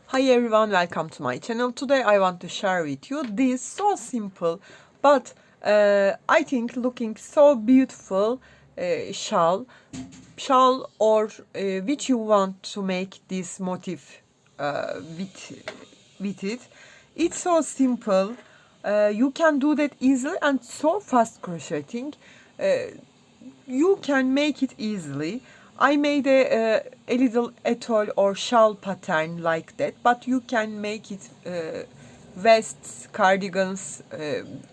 Hi everyone, welcome to my channel. Today I want to share with you this so simple but I think looking so beautiful shawl or which you want to make this motif with it. It's so simple. You can do that easily and so fast crocheting. You can make it easily. I made a little atoll or shawl pattern like that, but you can make it vests, cardigans,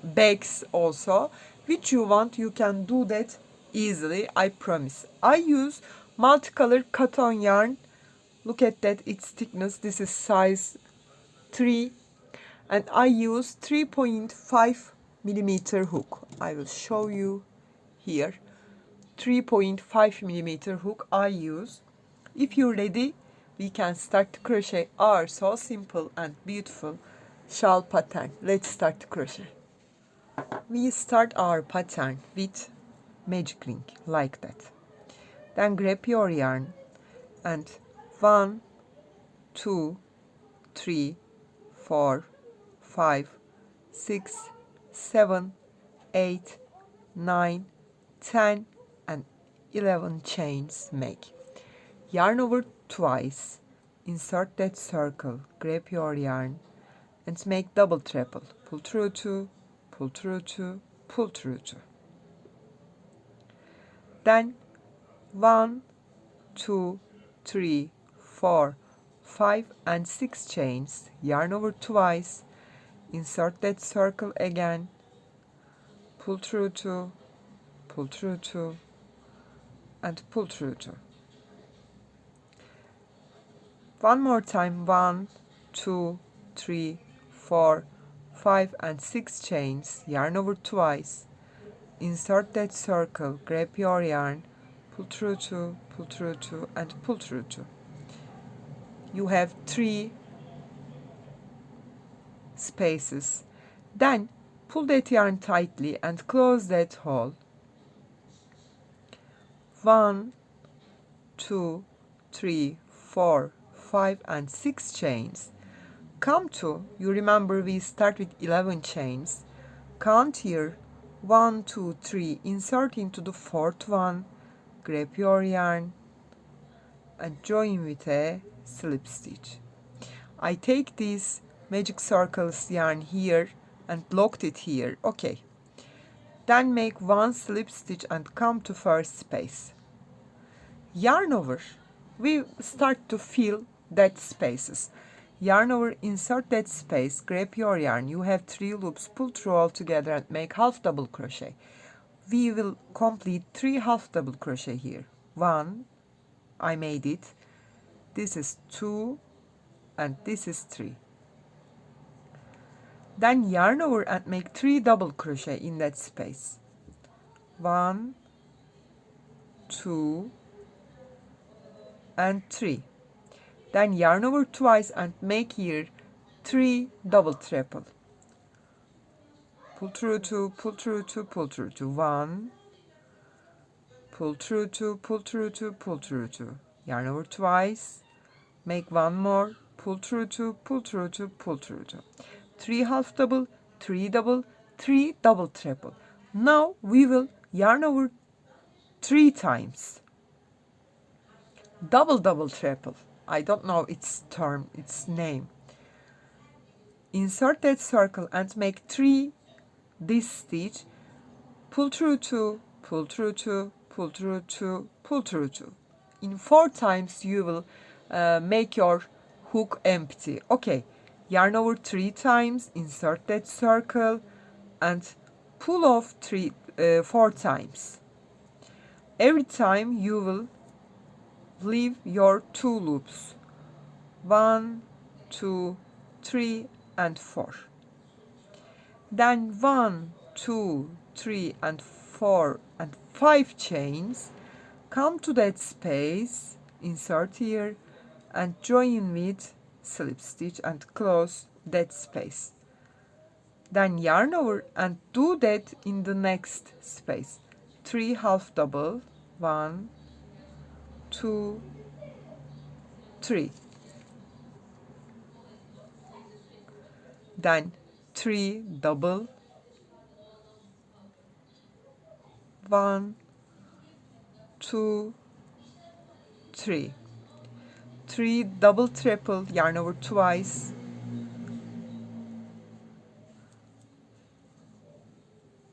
bags also. Which you want, you can do that easily, I promise. I use multicolor cotton yarn. Look at that, its thickness. This is size 3 and I use 3.5 millimeter hook. I will show you here. 3.5 millimeter hook I use. If you're ready, we can start to crochet our so simple and beautiful shawl pattern. Let's start to crochet. We start our pattern with magic ring like that. Then grab your yarn and 1, 2, 3, 4, 5, 6, 7, 8, 9, 10 and 11 chains make. Yarn over twice, insert that circle, grab your yarn and make double treble. Pull through 2, pull through 2, pull through 2. Then 1, 2, 3, 4, 5 and 6 chains, yarn over twice, insert that circle again, pull through 2, pull through 2 and pull through 2. One more time, 1, 2, 3, 4, 5 and 6 chains, yarn over twice, insert that circle, grab your yarn, pull through 2, pull through 2 and pull through 2. You have 3 spaces. Then pull that yarn tightly and close that hole. 1, 2, 3, 4, 5 and 6 chains. Come to, you remember we start with 11 chains. Count here, 1, 2, 3, insert into the fourth one, grab your yarn and join with a slip stitch. I take this magic circles yarn here and locked it here, okay. Then make 1 slip stitch and come to first space. Yarn over, we start to fill that spaces. Yarn over, insert that space, grab your yarn, you have 3 loops, pull through all together and make half double crochet. We will complete 3 half double crochet here. 1, I made it, this is 2 and this is 3. Then yarn over and make 3 double crochet in that space. 1, 2 and 3. Then yarn over twice and make here 3 double treble. Pull through 2, pull through 2, pull through 2. 1, pull through 2, pull through 2, pull through 2. Yarn over twice, make 1 more, pull through 2, pull through 2, pull through 2. 3 half double, 3 double, 3 double treble. Now we will yarn over 3 times. Double double treble. I don't know its term, its name. Insert that circle and make 3 this stitch. Pull through 2, pull through 2, pull through 2, pull through 2. In 4 times you will make your hook empty. Okay, yarn over 3 times, insert that circle and pull off 4 times. Every time you will leave your 2 loops. 1, 2, 3 and 4. Then 1, 2, 3 and 4 and 5 chains. Come to that space, insert here and join with slip stitch and close that space. Then yarn over and do that in the next space. 3 half double, 1, 2, 3. then 3 double, 1, 2, 3, 3 double triple, yarn over twice,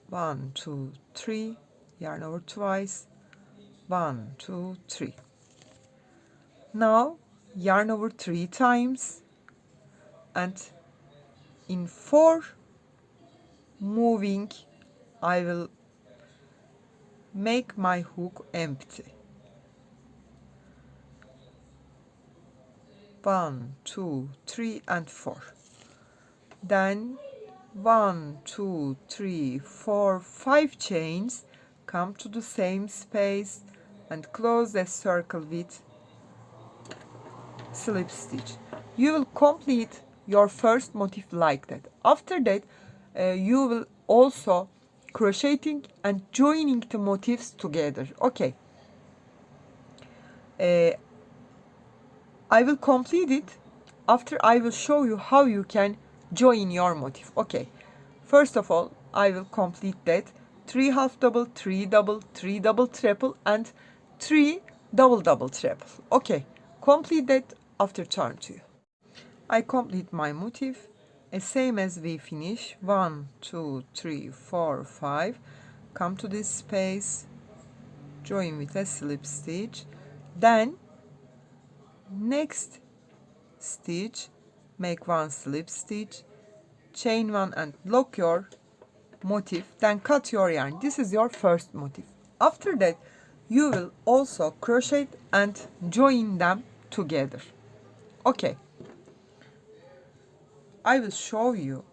1, 2, 3, yarn over twice, 1, 2, 3. Now yarn over 3 times, and in 4 moving I will make my hook empty. 1, 2, 3 and 4. Then 1, 2, 3, 4, 5 chains, come to the same space and close a circle with slip stitch. You will complete your first motif like that. After that, you will also crocheting and joining the motifs together. Okay. I will complete it. After, I will show you how you can join your motif. Okay. First of all, I will complete that 3 half double, 3 double, 3 double triple, and 3 double double triple. Okay. Complete that after turn to you. I complete my motif. Same as we finish. 1, 2, 3, 4, 5. Come to this space. Join with a slip stitch. Then next stitch, make 1 slip stitch, chain 1 and lock your motif, then cut your yarn. This is your first motif. After that, you will also crochet and join them together. Okay, I will show you.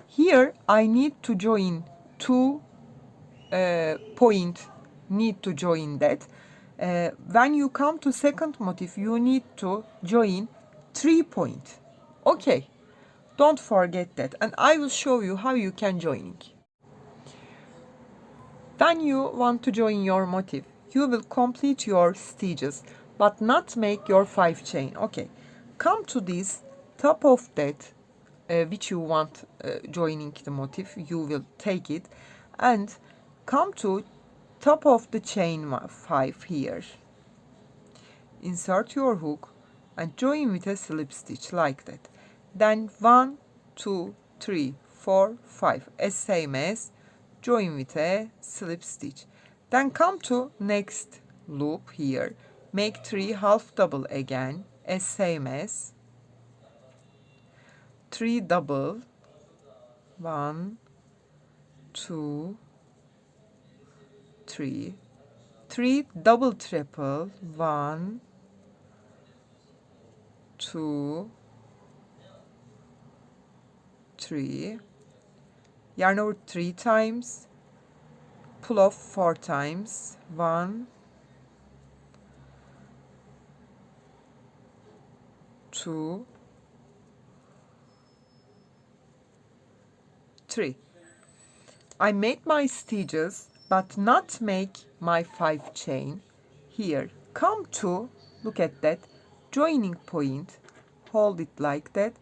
Here I need to join 2 point, need to join that. When you come to second motif, you need to join 3 point. Okay, don't forget that, and I will show you how you can join. When you want to join your motif, you will complete your stitches but not make your 5 chain. Okay, come to this top of that which you want joining the motif, you will take it and come to top of the chain 5 here. Insert your hook and join with a slip stitch like that. Then 1, 2, 3, 4, 5, as same as join with a slip stitch. Then come to next loop here, make 3 half double again, as same as 3 double, 1, 2, 3, 3 double triple, 1, 2, 3, yarn over 3 times, pull off 4 times, 1, 2, 3. I made my stitches but not make my 5 chain. Here come to, look at that, joining point, hold it like that,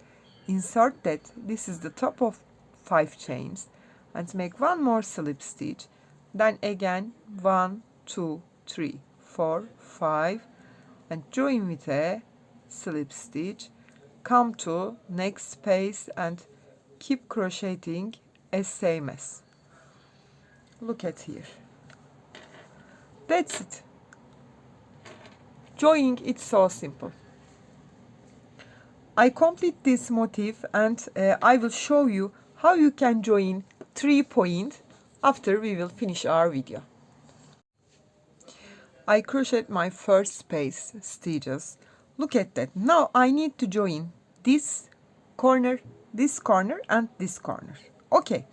insert that, this is the top of 5 chains, and make 1 more slip stitch, then again 1, 2, 3, 4, 5, and join with a slip stitch, come to next space and keep crocheting as same as. Look at here. That's it. Joining, it's so simple. I complete this motif and I will show you how you can join 3 point after we will finish our video. I crocheted my first space stitches. Look at that. Now I need to join this corner and this corner. Okay.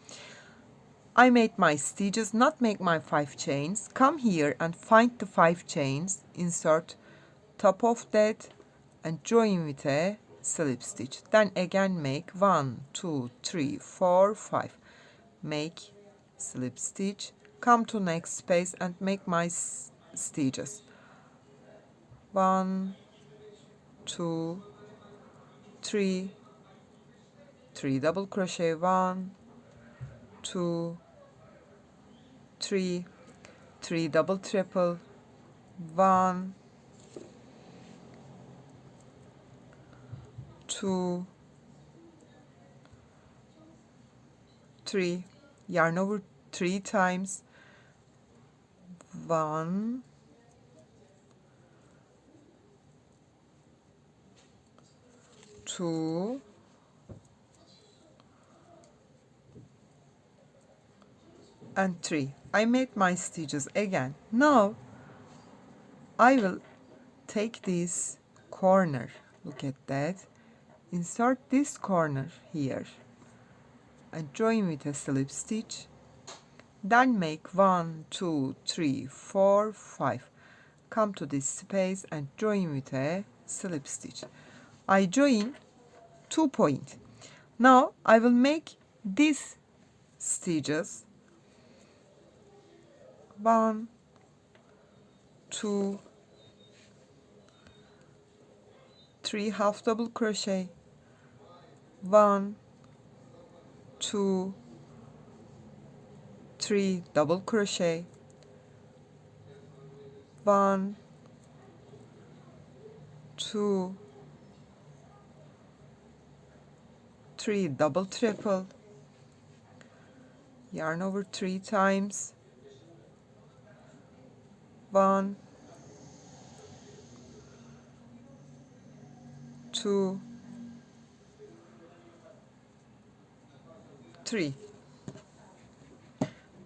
I made my stitches, not make my 5 chains. Come here and find the 5 chains, insert top of that and join with a slip stitch. Then again make 1, 2, 3, 4, 5. Make slip stitch, come to next space and make my stitches. 1, 2, 3, 3 double crochet, 1 2 3 3 double triple, 1 2 3, yarn over 3 times, 1 2 and 3. I made my stitches again. Now I will take this corner, look at that, insert this corner here and join with a slip stitch, then make 1 2 3 4 5, come to this space and join with a slip stitch. I join 2 points. Now I will make these stitches 1 2 3 half double crochet, 1 2 3 double crochet, 1 2 3 double triple, yarn over 3 times, 1 2 3,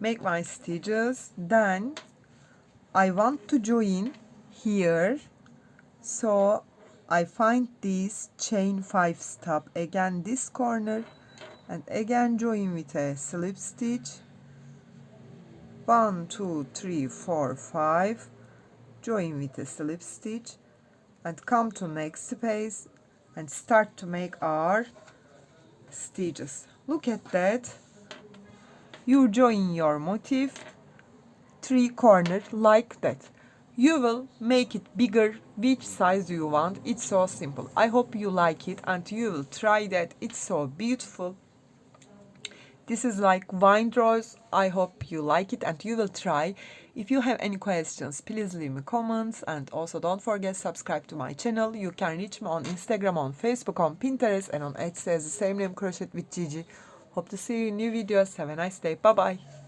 make my stitches. Then I want to join here, so I find this chain 5 stop again this corner and again join with a slip stitch, 1 2 3 4 5, join with a slip stitch and come to next space and start to make our stitches. Look at that, you join your motif 3 corners like that. You will make it bigger which size you want. It's so simple. I hope you like it and you will try that. It's so beautiful. This is like Windrose. I hope you like it and you will try. If you have any questions, please leave me comments, and also don't forget subscribe to my channel. You can reach me on Instagram, on Facebook, on Pinterest, and on Etsy as the same name, Crochet with Gigi. Hope to see you in new videos. Have a nice day. Bye bye.